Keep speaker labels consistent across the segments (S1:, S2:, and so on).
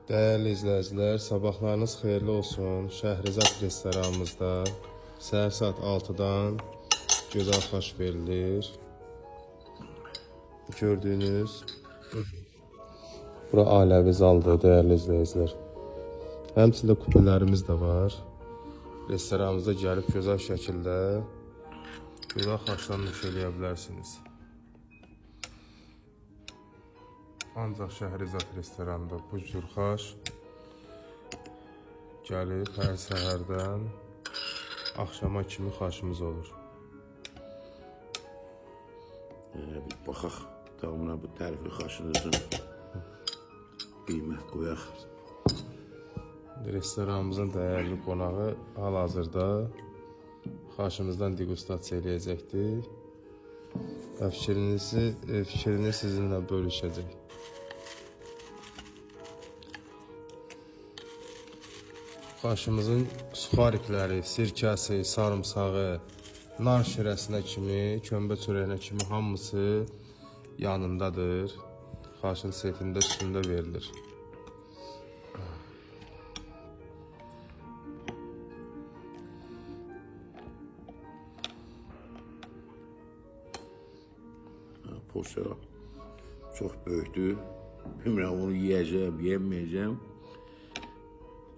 S1: Değerli izləyicilər, sabahlarınız xeyirli olsun. Şəhrizad restoranımızda səhər saat 6-dan gözəl xaş verilir. Gördüyünüz bura ailəvi zaldır, değerli izləyicilər. Həmçində kupelərimiz də var. Restoranımızda gəlib gözəl şəkildə gözəl xaşdan nuş eləyə bilərsiniz. Ancaq Şəhrizad restoranında bu cür xaş gəlib hər səhərdən axşama kimi xaşımız olur.
S2: Bir baxaq tamamına bu tərifli xaşınızın qiymət qoyaq.
S1: Restoranımızın dəyərli qonağı hal-hazırda xaşımızdan degustasiya eləyəcəkdir və fikrini sizinlə bölüşəcək. Xaşımızın suxarikləri, sirkəsi, sarımsağı, nar şirəsinə kimi, kömbə çörəyinə kimi hamısı yanındadır. Xaşın setində üstündə verilir.
S2: Porsiya çox böyükdür. Bilmirəm onu yiyəcəm, yeməyəcəm.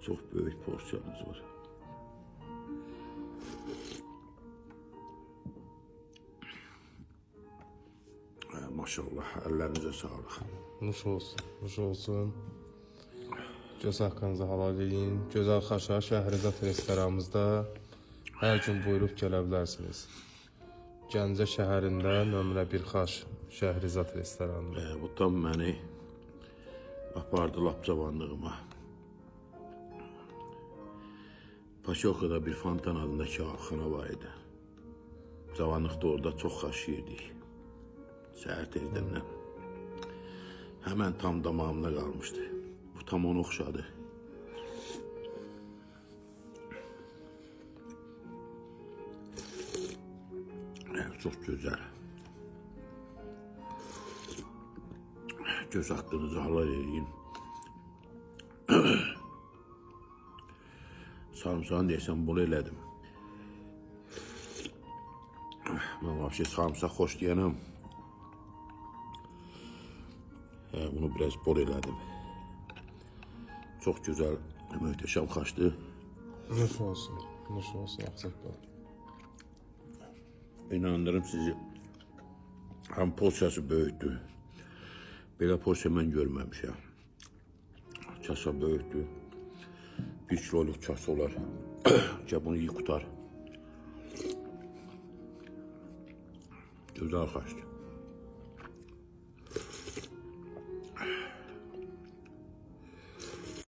S2: Çox böyük porsiyamız var. Maşallah, əllərinizə sağlıq.
S1: Nuş olsun, nuş olsun. Göz haqqınızı halal edin. Gözəl xaşa Şəhrizad restoranımızda hər gün buyurub gələ bilərsiniz. Gəncə şəhərində nömrə 1 xaş Şəhrizad restoranında.
S2: Bu tam məni apardı lap cavanlığıma. Paşokada bir Fontan adında kebabxana var idi. Cavanlıqda orada çox xaş yerdik. Səhər tezdən. Həmən tam damağımda qalmışdı. Bu tam ona oxşadı. Çox gözəl. Göz haqqınızı halal edin. Sarımsağını deyəsən bol elədim. Mən vəbşi sarımsaq xoş deyənəm. Bunu biraz bol elədim. Çox gözəl, möhtəşəm xaşdır.
S1: Nuş olsun, nuş olsun Ağsaqqal.
S2: İnandırım sizi, həm porsiyası böyükdür. Belə porsiya mən görməmişəm. Kasa böyükdür. 1 kiloluk kasa olar. Gəl bunu iyi qutar. Gözəl xaşdır.